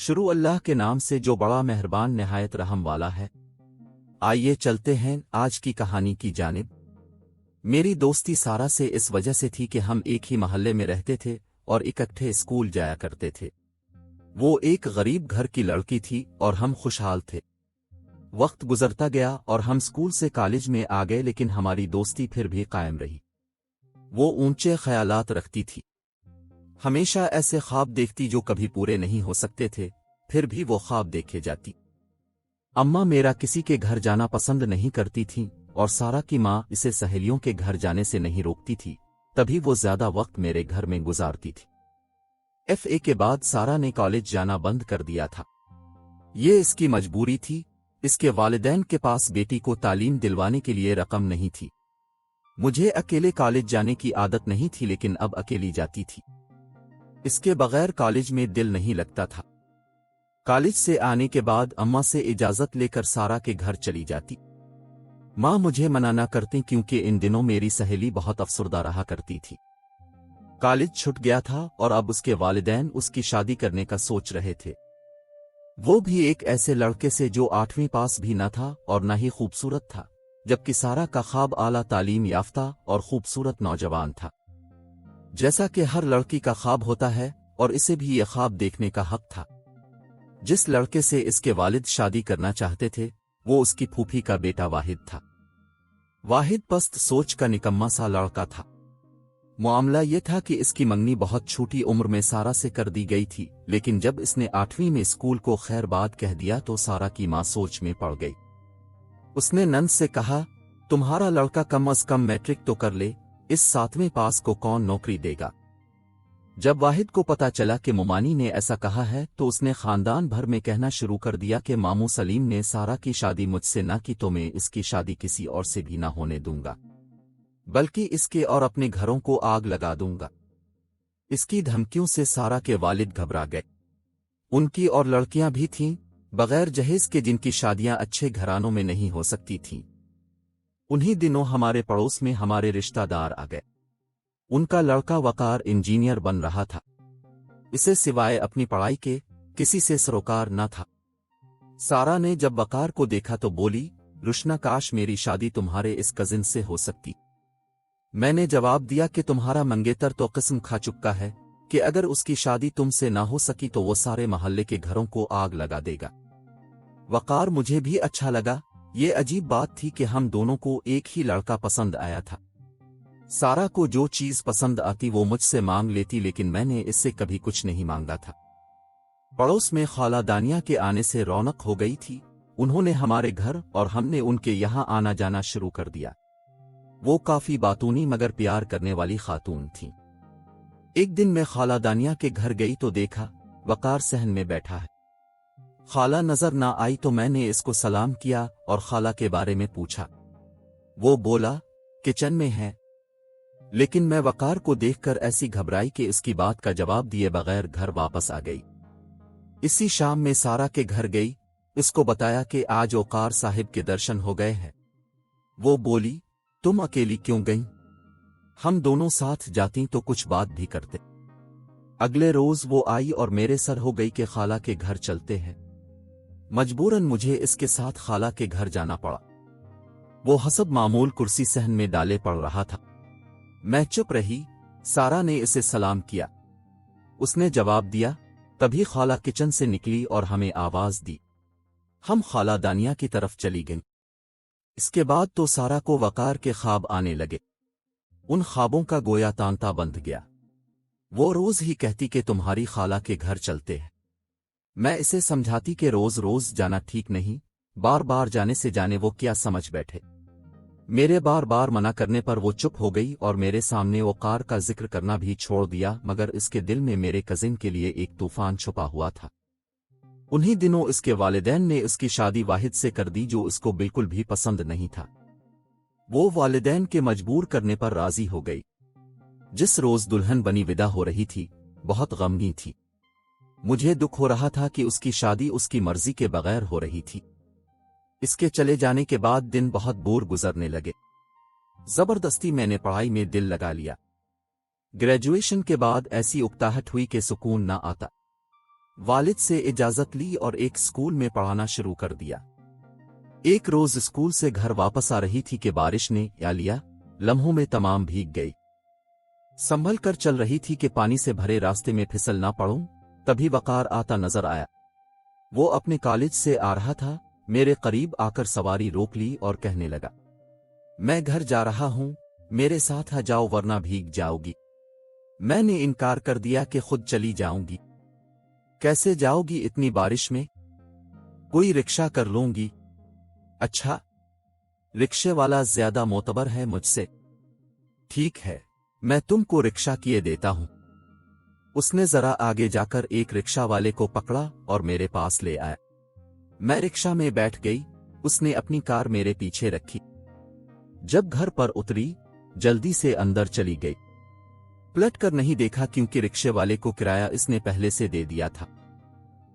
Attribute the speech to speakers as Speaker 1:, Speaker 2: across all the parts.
Speaker 1: شروع اللہ کے نام سے جو بڑا مہربان نہایت رحم والا ہے۔ آئیے چلتے ہیں آج کی کہانی کی جانب۔ میری دوستی سارا سے اس وجہ سے تھی کہ ہم ایک ہی محلے میں رہتے تھے اور اکٹھے اسکول جایا کرتے تھے۔ وہ ایک غریب گھر کی لڑکی تھی اور ہم خوشحال تھے۔ وقت گزرتا گیا اور ہم اسکول سے کالج میں آ گئے، لیکن ہماری دوستی پھر بھی قائم رہی۔ وہ اونچے خیالات رکھتی تھی، ہمیشہ ایسے خواب دیکھتی جو کبھی پورے نہیں ہو سکتے تھے، پھر بھی وہ خواب دیکھے جاتی۔ اماں میرا کسی کے گھر جانا پسند نہیں کرتی تھیں اور سارا کی ماں اسے سہیلیوں کے گھر جانے سے نہیں روکتی تھی، تبھی وہ زیادہ وقت میرے گھر میں گزارتی تھی۔ ایف اے کے بعد سارا نے کالج جانا بند کر دیا تھا۔ یہ اس کی مجبوری تھی، اس کے والدین کے پاس بیٹی کو تعلیم دلوانے کے لیے رقم نہیں تھی۔ مجھے اکیلے کالج جانے کی عادت نہیں تھی، لیکن اب اکیلی جاتی تھی۔ اس کے بغیر کالج میں دل نہیں لگتا تھا۔ کالج سے آنے کے بعد اماں سے اجازت لے کر سارا کے گھر چلی جاتی۔ ماں مجھے منع نہ کرتی کیونکہ ان دنوں میری سہیلی بہت افسردہ رہا کرتی تھی۔ کالج چھٹ گیا تھا اور اب اس کے والدین اس کی شادی کرنے کا سوچ رہے تھے، وہ بھی ایک ایسے لڑکے سے جو 8ویں پاس بھی نہ تھا اور نہ ہی خوبصورت تھا، جبکہ سارا کا خواب اعلیٰ تعلیم یافتہ اور خوبصورت نوجوان تھا، جیسا کہ ہر لڑکی کا خواب ہوتا ہے، اور اسے بھی یہ خواب دیکھنے کا حق تھا۔ جس لڑکے سے اس کے والد شادی کرنا چاہتے تھے وہ اس کی پھوپھی کا بیٹا واحد تھا۔ واحد پست سوچ کا نکما سا لڑکا تھا۔ معاملہ یہ تھا کہ اس کی منگنی بہت چھوٹی عمر میں سارا سے کر دی گئی تھی، لیکن جب اس نے 8ویں میں اسکول کو خیر باد کہہ دیا تو سارا کی ماں سوچ میں پڑ گئی۔ اس نے نند سے کہا، تمہارا لڑکا کم از کم میٹرک تو کر لے، اس 7ویں پاس کو کون نوکری دے گا؟ جب واحد کو پتا چلا کہ ممانی نے ایسا کہا ہے تو اس نے خاندان بھر میں کہنا شروع کر دیا کہ ماموں سلیم نے سارا کی شادی مجھ سے نہ کی تو میں اس کی شادی کسی اور سے بھی نہ ہونے دوں گا، بلکہ اس کے اور اپنے گھروں کو آگ لگا دوں گا۔ اس کی دھمکیوں سے سارا کے والد گھبرا گئے۔ ان کی اور لڑکیاں بھی تھیں بغیر جہیز کے جن کی شادیاں اچھے گھرانوں میں نہیں ہو سکتی تھیں۔ انہی دنوں ہمارے پڑوس میں ہمارے رشتہ دار آ گئے۔ ان کا لڑکا وقار انجینئر بن رہا تھا، اسے سوائے اپنی پڑھائی کے کسی سے سروکار نہ تھا۔ سارا نے جب وقار کو دیکھا تو بولی، رشنا کاش میری شادی تمہارے اس کزن سے ہو سکتی۔ میں نے جواب دیا کہ تمہارا منگیتر تو قسم کھا چکا ہے کہ اگر اس کی شادی تم سے نہ ہو سکی تو وہ سارے محلے کے گھروں کو آگ لگا دے گا۔ وقار مجھے بھی اچھا لگا، یہ عجیب بات تھی کہ ہم دونوں کو ایک ہی لڑکا پسند آیا تھا۔ سارا کو جو چیز پسند آتی وہ مجھ سے مانگ لیتی، لیکن میں نے اس سے کبھی کچھ نہیں مانگا تھا۔ پڑوس میں خالہ دانیہ کے آنے سے رونق ہو گئی تھی، انہوں نے ہمارے گھر اور ہم نے ان کے یہاں آنا جانا شروع کر دیا۔ وہ کافی باتونی مگر پیار کرنے والی خاتون تھیں۔ ایک دن میں خالہ دانیہ کے گھر گئی تو دیکھا وقار صحن میں بیٹھا ہے۔ خالہ نظر نہ آئی تو میں نے اس کو سلام کیا اور خالہ کے بارے میں پوچھا۔ وہ بولا کچن میں ہے، لیکن میں وقار کو دیکھ کر ایسی گھبرائی کہ اس کی بات کا جواب دیے بغیر گھر واپس آ گئی۔ اسی شام میں سارا کے گھر گئی، اس کو بتایا کہ آج وقار صاحب کے درشن ہو گئے ہیں۔ وہ بولی، تم اکیلی کیوں گئیں؟ ہم دونوں ساتھ جاتی تو کچھ بات بھی کرتے۔ اگلے روز وہ آئی اور میرے سر ہو گئی کہ خالہ کے گھر چلتے ہیں۔ مجبوراً مجھے اس کے ساتھ خالہ کے گھر جانا پڑا۔ وہ حسب معمول کرسی صحن میں ڈالے پڑ رہا تھا۔ میں چپ رہی۔ سارا نے اسے سلام کیا، اس نے جواب دیا، تبھی خالہ کچن سے نکلی اور ہمیں آواز دی۔ ہم خالہ دانیہ کی طرف چلی گئیں۔ اس کے بعد تو سارا کو وقار کے خواب آنے لگے۔ ان خوابوں کا گویا تانتا بندھ گیا۔ وہ روز ہی کہتی کہ تمہاری خالہ کے گھر چلتے ہیں۔ میں اسے سمجھاتی کہ روز روز جانا ٹھیک نہیں، بار بار جانے سے جانے وہ کیا سمجھ بیٹھے۔ میرے بار بار منع کرنے پر وہ چپ ہو گئی اور میرے سامنے وقار کا ذکر کرنا بھی چھوڑ دیا، مگر اس کے دل میں میرے کزن کے لیے ایک طوفان چھپا ہوا تھا۔ انہی دنوں اس کے والدین نے اس کی شادی واحد سے کر دی جو اس کو بالکل بھی پسند نہیں تھا۔ وہ والدین کے مجبور کرنے پر راضی ہو گئی۔ جس روز دلہن بنی ودا ہو رہی تھی بہت غمگین تھی۔ مجھے دکھ ہو رہا تھا کہ اس کی شادی اس کی مرضی کے بغیر ہو رہی تھی۔ اس کے چلے جانے کے بعد دن بہت بور گزرنے لگے۔ زبردستی میں نے پڑھائی میں دل لگا لیا۔ گریجویشن کے بعد ایسی اکتاہٹ ہوئی کہ سکون نہ آتا۔ والد से इजाजत ली और एक स्कूल में पढ़ाना शुरू कर दिया। एक रोज स्कूल से घर वापस आ रही थी कि बारिश ने या लिया लम्हों में तमाम भीग गई। संभल कर चल रही थी कि पानी से भरे रास्ते में फिसल ना पड़ूं, तभी वकार आता नजर आया। वो अपने कॉलेज से आ रहा था। मेरे करीब आकर सवारी रोक ली और कहने लगा, मैं घर जा रहा हूं, मेरे साथ आ जाओ वरना भीग जाओगी। मैंने इनकार कर दिया कि खुद चली जाऊंगी। कैसे जाओगी इतनी बारिश में? कोई रिक्शा कर लूंगी। अच्छा, रिक्शे वाला ज्यादा मोतबर है मुझसे। ठीक है, मैं तुमको रिक्शा किए देता हूं। उसने जरा आगे जाकर एक रिक्शा वाले को पकड़ा और मेरे पास ले आया। मैं रिक्शा में बैठ गई। उसने अपनी कार मेरे पीछे रखी। जब घर पर उतरी, जल्दी से अंदर चली गई। पलट कर नहीं देखा क्योंकि रिक्शे वाले को किराया इसने पहले से दे दिया था।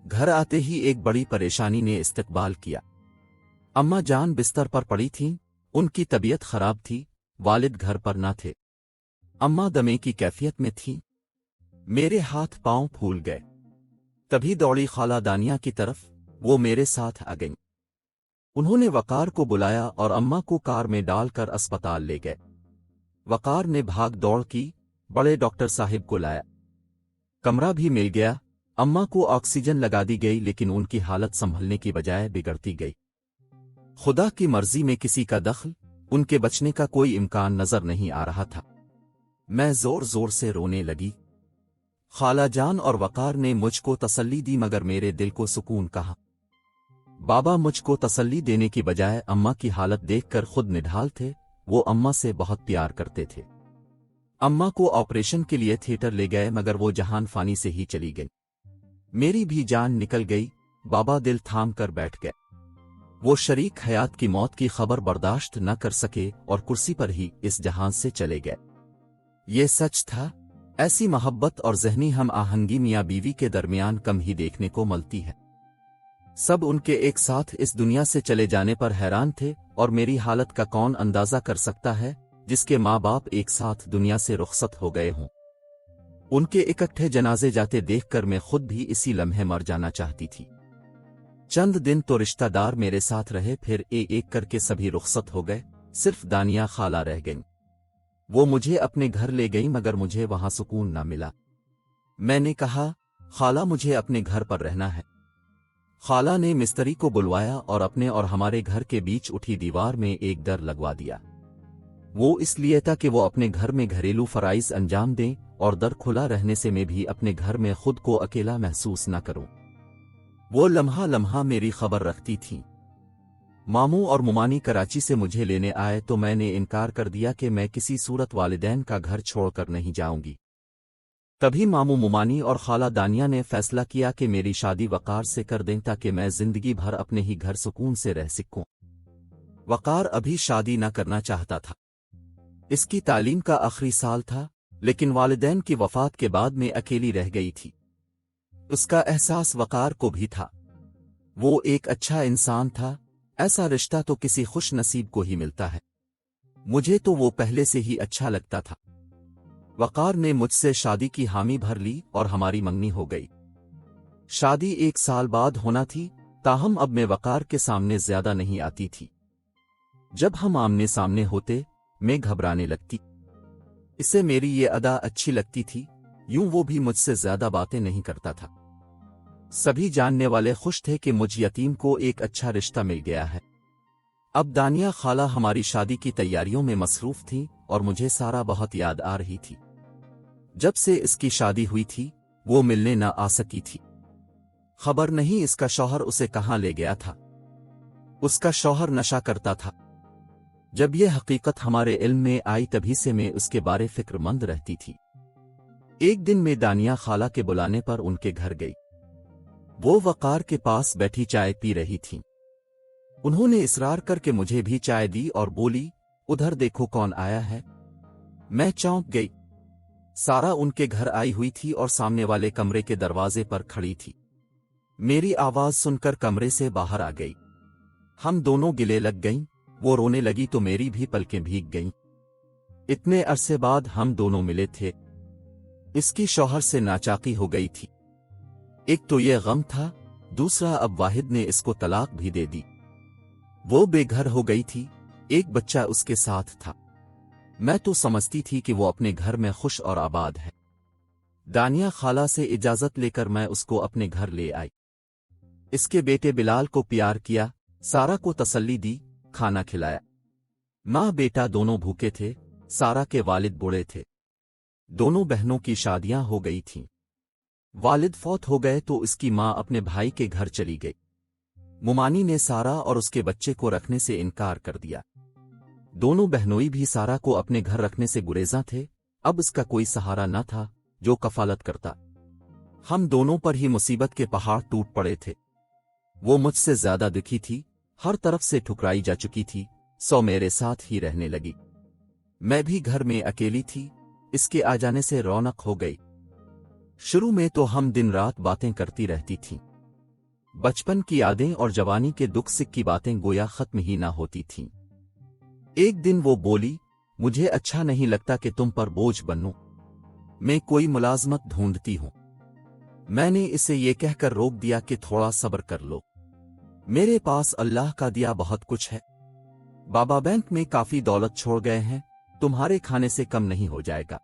Speaker 1: घर आते ही एक बड़ी परेशानी ने इस्तकबाल किया। अम्मा जान बिस्तर पर पड़ी थीं, उनकी तबीयत खराब थी, वालिद घर पर न थे। अम्मा दमे की कैफियत में थीं। मेरे हाथ पांव फूल गए। तभी दौड़ी खाला दानिया की तरफ, वो मेरे साथ आ गईं। उन्होंने वकार को बुलाया और अम्मा को कार में डालकर अस्पताल ले गए। वकार ने भाग दौड़ की, बड़े डॉक्टर साहिब को लाया। कमरा भी मिल गया। अम्मा को ऑक्सीजन लगा दी गई, लेकिन उनकी हालत संभलने की बजाय बिगड़ती गई। खुदा की मर्जी में किसी का दखल, उनके बचने का कोई इम्कान नजर नहीं आ रहा था। मैं जोर जोर से रोने लगी। खाला जान और वकार ने मुझको तसल्ली दी, मगर मेरे दिल को सुकून कहा। बाबा मुझको तसल्ली देने की बजाय अम्मा की हालत देखकर खुद निढाल थे। वो अम्मा से बहुत प्यार करते थे। अम्मा को ऑपरेशन के लिए थिएटर ले गए, मगर वो जहान फानी से ही चली गई। मेरी भी जान निकल गई। बाबा दिल थाम कर बैठ गए। वो शरीक हयात की मौत की खबर बर्दाश्त न कर सके और कुर्सी पर ही इस जहान से चले गए। ये सच था। ऐसी मोहब्बत और ज़हनी हम आहंगी मियाँ बीवी के दरमियान कम ही देखने को मिलती है। सब उनके एक साथ इस दुनिया से चले जाने पर हैरान थे, और मेरी हालत का कौन अंदाजा कर सकता है जिसके माँ बाप एक साथ दुनिया से रुखसत हो गए हों। उनके इकट्ठे जनाजे जाते देखकर मैं खुद भी इसी लम्हे मर जाना चाहती थी। चंद दिन तो रिश्तेदार मेरे साथ रहे, फिर एक करके सभी रुखसत हो गए। सिर्फ दानिया खाला रह गईं। वो मुझे अपने घर ले गई, मगर मुझे वहां सुकून न मिला। मैंने कहा, खाला मुझे अपने घर पर रहना है। खाला ने मिस्त्री को बुलवाया और अपने और हमारे घर के बीच उठी दीवार में एक दर लगवा दिया। वो इसलिए था कि वो अपने घर में घरेलू फराइज अंजाम दें और दर खुला रहने से मैं भी अपने घर में खुद को अकेला महसूस न करूं। वो लम्हा लम्हा मेरी खबर रखती थीं। मामू और मुमानी कराची से मुझे लेने आए तो मैंने इनकार कर दिया कि मैं किसी सूरत वालिदैन का घर छोड़कर नहीं जाऊंगी। तभी मामू मुमानी और खाला दानिया ने फैसला किया कि मेरी शादी वकार से कर दें ताकि मैं जिंदगी भर अपने ही घर सुकून से रह सकूं। वकार अभी शादी न करना चाहता था। इसकी तालीम का आखिरी साल था, लेकिन वालिदैन की वफात के बाद मैं अकेली रह गई थी। उसका एहसास वकार को भी था। वो एक अच्छा इंसान था। ऐसा रिश्ता तो किसी खुश नसीब को ही मिलता है। मुझे तो वो पहले से ही अच्छा लगता था। वकार ने मुझसे शादी की हामी भर ली और हमारी मंगनी हो गई। शादी 1 साल बाद होना थी, ताहम अब मैं वकार के सामने ज्यादा नहीं आती थी। जब हम आमने सामने होते, मैं घबराने लगती। इसे मेरी ये अदा अच्छी लगती थी। यूं वो भी मुझसे ज्यादा बातें नहीं करता था। सभी जानने वाले खुश थे कि मुझ यतीम को एक अच्छा रिश्ता मिल गया है। अब दानिया खाला हमारी शादी की तैयारियों में मसरूफ थी और मुझे सारा बहुत याद आ रही थी। जब से इसकी शादी हुई थी, वो मिलने न आ सकी थी। खबर नहीं इसका शौहर उसे कहाँ ले गया था। उसका शौहर नशा करता था। जब यह हकीकत हमारे इल्म में आई तभी से मैं उसके बारे फिक्रमंद रहती थी। एक दिन मैं दानिया खाला के बुलाने पर उनके घर गई। वो वकार के पास बैठी चाय पी रही थीं। उन्होंने इसरार करके मुझे भी चाय दी और बोली, उधर देखो कौन आया है। मैं चौंक गई। सारा उनके घर आई हुई थी और सामने वाले कमरे के दरवाजे पर खड़ी थी। मेरी आवाज सुनकर कमरे से बाहर आ गई। हम दोनों गिले लग गईं। वो रोने लगी तो मेरी भी पलकें भीग गईं। इतने अरसे बाद हम दोनों मिले थे। इसकी शौहर से नाचाकी हो गई थी। एक तो ये गम था, दूसरा अब वाहिद ने इसको तलाक भी दे दी। वो बेघर हो गई थी, एक बच्चा उसके साथ था। मैं तो समझती थी कि वो अपने घर में खुश और आबाद है। दानिया खाला से इजाजत लेकर मैं उसको अपने घर ले आई। इसके बेटे बिलाल को प्यार किया, सारा को तसल्ली दी, खाना खिलाया। माँ बेटा दोनों भूखे थे, सारा के वालिद बूढ़े थे। दोनों बहनों की शादियां हो गई थीं। वालिद फौत हो गए तो इसकी माँ अपने भाई के घर चली गई। मुमानी ने सारा और उसके बच्चे को रखने से इनकार कर दिया। दोनों बहनोई भी सारा को अपने घर रखने से गुरेज़ां थे। अब इसका कोई सहारा न था जो कफालत करता। हम दोनों पर ही मुसीबत के पहाड़ टूट पड़े थे। वो मुझसे ज्यादा दुखी थी, हर तरफ से ठुकराई जा चुकी थी, सो मेरे साथ ही रहने लगी। मैं भी घर में अकेली थी, इसके आ जाने से रौनक हो गई। शुरू में तो हम दिन रात बातें करती रहती थीं। बचपन की यादें और जवानी के दुख सिक की बातें गोया खत्म ही ना होती थीं। एक दिन वो बोली, मुझे अच्छा नहीं लगता कि तुम पर बोझ बनूं। मैं कोई मुलाजमत ढूंढती हूं। मैंने इसे ये कहकर रोक दिया कि थोड़ा सब्र कर लो, मेरे पास अल्लाह का दिया बहुत कुछ है। बाबा बैंक में काफी दौलत छोड़ गए हैं, तुम्हारे खाने से कम नहीं हो जाएगा।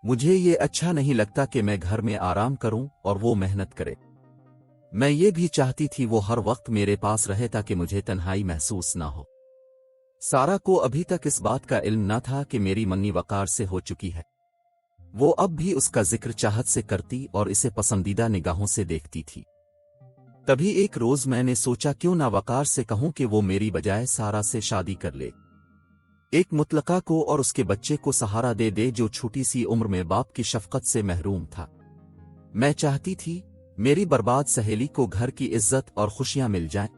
Speaker 1: मुझे ये अच्छा नहीं लगता कि मैं घर में आराम करूं और वो मेहनत करे। मैं ये भी चाहती थी वो हर वक्त मेरे पास रहे ताकि मुझे तन्हाई महसूस ना हो। सारा को अभी तक इस बात का इल्म न था कि मेरी मंगनी वकार से हो चुकी है। वो अब भी उसका जिक्र चाहत से करती और इसे पसंदीदा निगाहों से देखती थी। तभी एक रोज मैंने सोचा क्यों ना वकार से कहूं कि वो मेरी बजाय सारा से शादी कर ले। एक मुतलका को और उसके बच्चे को सहारा दे दे जो छोटी सी उम्र में बाप की शफकत से महरूम था। मैं चाहती थी मेरी बर्बाद सहेली को घर की इज्जत और खुशियां मिल जाएं।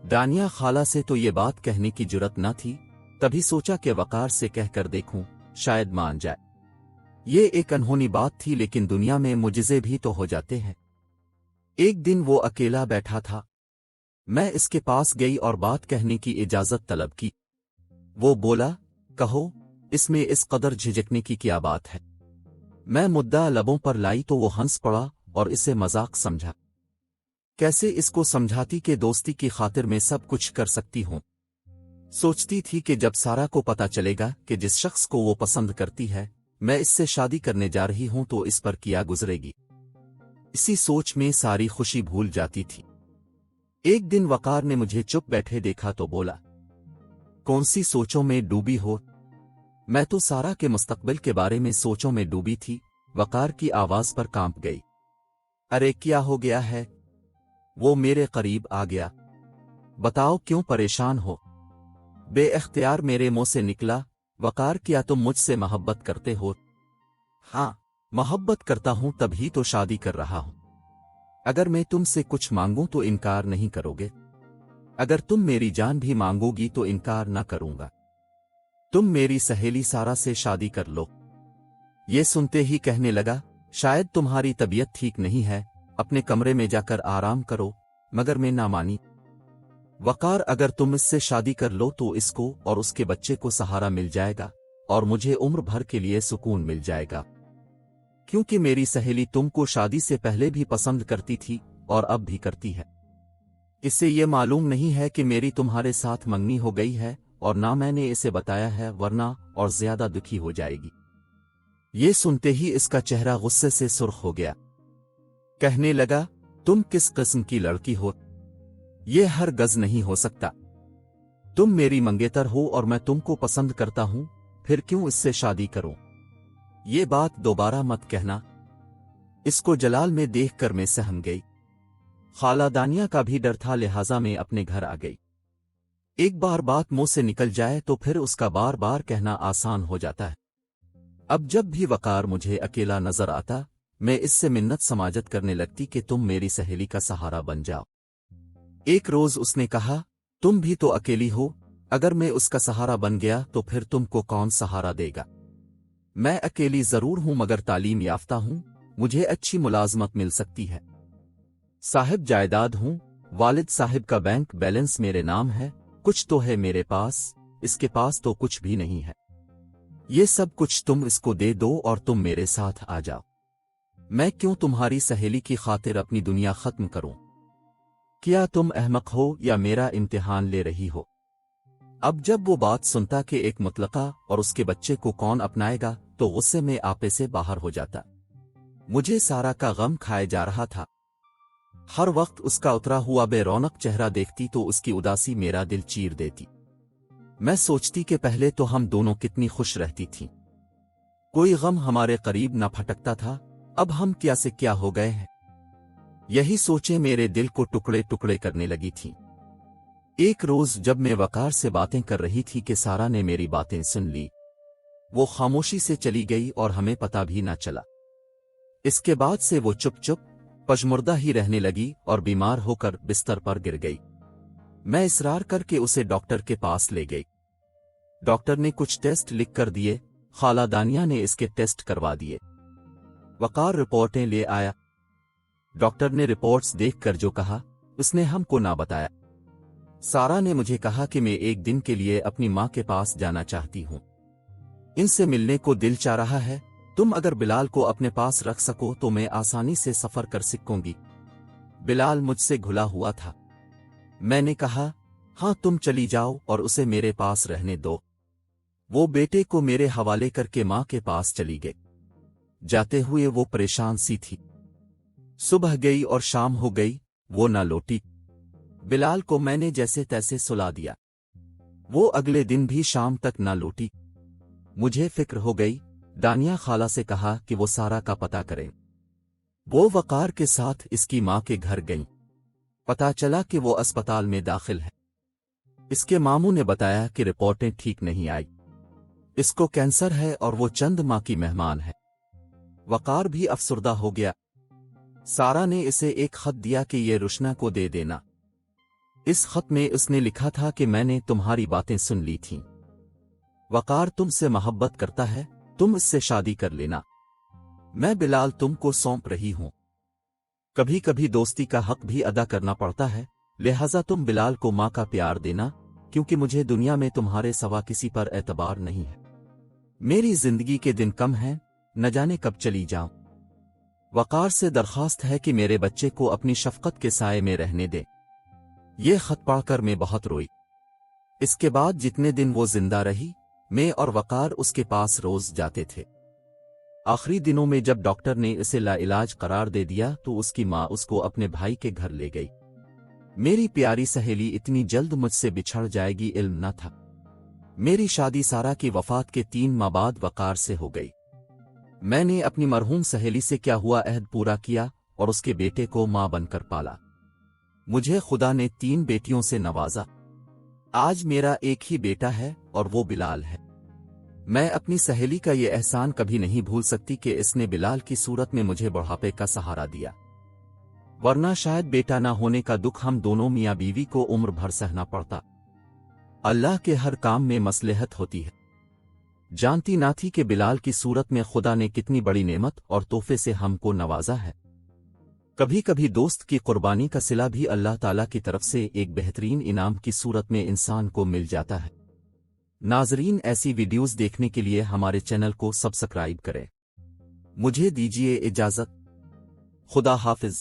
Speaker 1: दानिया खाला से तो ये बात कहने की जुर्रत न थी, तभी सोचा कि वकार से कहकर देखूं, शायद मान जाए। ये एक अनहोनी बात थी, लेकिन दुनिया में मुजिज़े भी तो हो जाते हैं। एक दिन वो अकेला बैठा था। मैं इसके पास गई और बात कहने की इजाजत तलब की। वो बोला, कहो, इसमें इस कदर झिझकने की क्या बात है। मैं मुद्दा लबों पर लाई तो वो हंस पड़ा और इसे मजाक समझा। कैसे इसको समझाती कि दोस्ती की खातिर में सब कुछ कर सकती हूं। सोचती थी कि जब सारा को पता चलेगा कि जिस शख्स को वो पसंद करती है मैं इससे शादी करने जा रही हूं तो इस पर किया गुजरेगी। इसी सोच में सारी खुशी भूल जाती थी। एक दिन वकार ने मुझे चुप बैठे देखा तो बोला, कौन सी सोचों में डूबी हो। मैं तो सारा के मुस्तकबिल के बारे में सोचों में डूबी थी। वकार की आवाज पर कांप गई। अरे क्या हो गया है। वो मेरे करीब आ गया। बताओ क्यों परेशान हो। बेइख्तियार मेरे मुंह से निकला, वकार क्या तुम मुझसे मोहब्बत करते हो। हाँ, मोहब्बत करता हूं तभी तो शादी कर रहा हूं। अगर मैं तुमसे कुछ मांगूं तो इनकार नहीं करोगे। अगर तुम मेरी जान भी मांगोगी तो इनकार ना करूंगा। तुम मेरी सहेली सारा से शादी कर लो। ये सुनते ही कहने लगा, शायद तुम्हारी तबीयत ठीक नहीं है, अपने कमरे में जाकर आराम करो। मगर मैं ना मानी। वकार, अगर तुम इससे शादी कर लो तो इसको और उसके बच्चे को सहारा मिल जाएगा और मुझे उम्र भर के लिए सुकून मिल जाएगा। क्योंकि मेरी सहेली तुमको शादी से पहले भी पसंद करती थी और अब भी करती है। इससे ये मालूम नहीं है कि मेरी तुम्हारे साथ मंगनी हो गई है और ना मैंने इसे बताया है, वरना और ज्यादा दुखी हो जाएगी। ये सुनते ही इसका चेहरा गुस्से से सुर्ख हो गया। कहने लगा, तुम किस किस्म की लड़की हो। ये हर गज नहीं हो सकता। तुम मेरी मंगेतर हो और मैं तुमको पसंद करता हूं, फिर क्यों इससे शादी करूं। ये बात दोबारा मत कहना। इसको जलाल में देखकर मैं सहम गई। खाला दानिया का भी डर था, लिहाजा मैं अपने घर आ गई। एक बार बात मुंह से निकल जाए तो फिर उसका बार बार कहना आसान हो जाता है। अब जब भी वकार मुझे अकेला नजर आता, मैं इससे मिन्नत समाजत करने लगती कि तुम मेरी सहेली का सहारा बन जाओ। एक रोज उसने कहा, तुम भी तो अकेली हो, अगर मैं उसका सहारा बन गया तो फिर तुमको कौन सहारा देगा। मैं अकेली जरूर हूं मगर तालीम याफ्ता हूं, मुझे अच्छी मुलाजमत मिल सकती है। साहिब जायदाद हूं, वालिद साहिब का बैंक बैलेंस मेरे नाम है, कुछ तो है मेरे पास, इसके पास तो कुछ भी नहीं है। ये सब कुछ तुम इसको दे दो और तुम मेरे साथ आ जाओ। मैं क्यों तुम्हारी सहेली की खातिर अपनी दुनिया खत्म करूं? क्या तुम अहमक हो या मेरा इम्तिहान ले रही हो? अब जब वो बात सुनता कि एक मुतलका और उसके बच्चे को कौन अपनाएगा तो गुस्से में आपे से बाहर हो जाता। मुझे सारा का गम खाए जा रहा था। हर वक्त उसका उतरा हुआ बेरौनक चेहरा देखती तो उसकी उदासी मेरा दिल चीर देती। मैं सोचती कि पहले तो हम दोनों कितनी खुश रहती थीं। कोई गम हमारे करीब न फटकता था, अब हम क्या से क्या हो गए हैं। यही सोचें मेरे दिल को टुकड़े टुकड़े करने लगी थीं। एक रोज जब मैं वकार से बातें कर रही थी कि सारा ने मेरी बातें सुन ली। वो खामोशी से चली गई और हमें पता भी ना चला। इसके बाद से वो चुप चुप पजमुर्दा ही रहने लगी और बीमार होकर बिस्तर पर गिर गई। मैं इसरार करके उसे डॉक्टर के पास ले गई। डॉक्टर ने कुछ टेस्ट लिख कर दिए। खाला दानिया ने इसके टेस्ट करवा दिए। वकार रिपोर्टें ले आया। डॉक्टर ने रिपोर्ट्स देखकर जो कहा उसने हमको ना बताया। सारा ने मुझे कहा कि मैं एक दिन के लिए अपनी माँ के पास जाना चाहती हूँ। इनसे मिलने को दिल चाह रहा है। तुम अगर बिलाल को अपने पास रख सको तो मैं आसानी से सफर कर सकूंगी। बिलाल मुझसे घुला हुआ था। मैंने कहा, हाँ तुम चली जाओ और उसे मेरे पास रहने दो। वो बेटे को मेरे हवाले करके माँ के पास चली गई। जाते हुए वो परेशान सी थी। सुबह गई और शाम हो गई, वो ना लौटी। बिलाल को मैंने जैसे तैसे सुला दिया। वो अगले दिन भी शाम तक ना लौटी। मुझे फिक्र हो गई। दानिया खाला से कहा कि वो सारा का पता करें। वो वकार के साथ इसकी माँ के घर गईं। पता चला कि वो अस्पताल में दाखिल है। इसके मामू ने बताया कि रिपोर्टें ठीक नहीं आई। इसको कैंसर है और वो चंद माह की मेहमान है। वकार भी अफसुर्दा हो गया। सारा ने इसे एक खत दिया कि ये रुशना को दे देना। इस खत में उसने लिखा था कि मैंने तुम्हारी बातें सुन ली थीं। वकार तुमसे मोहब्बत करता है, तुम इससे शादी कर लेना। मैं बिलाल तुमको सौंप रही हूं। कभी कभी दोस्ती का हक भी अदा करना पड़ता है, लिहाजा तुम बिलाल को माँ का प्यार देना, क्योंकि मुझे दुनिया में तुम्हारे सिवा किसी पर एतबार नहीं है। मेरी जिंदगी के दिन कम हैं, न जाने कब चली जाऊं। वकार से दरखास्त है कि मेरे बच्चे को अपनी शफकत के साए में रहने दे। ये खत पढ़कर मैं बहुत रोई। इसके बाद जितने दिन वो जिंदा रही, मैं और वकार उसके पास रोज जाते थे। आखिरी दिनों में जब डॉक्टर ने इसे लाइलाज करार दे दिया तो उसकी माँ उसको अपने भाई के घर ले गई। मेरी प्यारी सहेली इतनी जल्द मुझसे बिछड़ जाएगी इल्म न था। मेरी शादी सारा की वफात के 3 माह बाद वकार से हो गई। मैंने अपनी मरहूम सहेली से क्या हुआ अहद पूरा किया और उसके बेटे को माँ बनकर पाला। मुझे खुदा ने 3 बेटियों से नवाजा। आज मेरा एक ही बेटा है और वो बिलाल है। मैं अपनी सहेली का ये एहसान कभी नहीं भूल सकती कि इसने बिलाल की सूरत में मुझे बुढ़ापे का सहारा दिया, वरना शायद बेटा ना होने का दुख हम दोनों मियाँ बीवी को उम्र भर सहना पड़ता। अल्लाह के हर काम में मसलहत होती है। जानती ना थी कि बिलाल की सूरत में खुदा ने कितनी बड़ी नेमत और तोहफे से हमको नवाजा है। कभी कभी दोस्त की कुर्बानी का सिला भी अल्लाह ताला की तरफ से एक बेहतरीन इनाम की सूरत में इंसान को मिल जाता है। नाजरीन, ऐसी वीडियोस देखने के लिए हमारे चैनल को सब्सक्राइब करें। मुझे दीजिए इजाजत। खुदा हाफिज।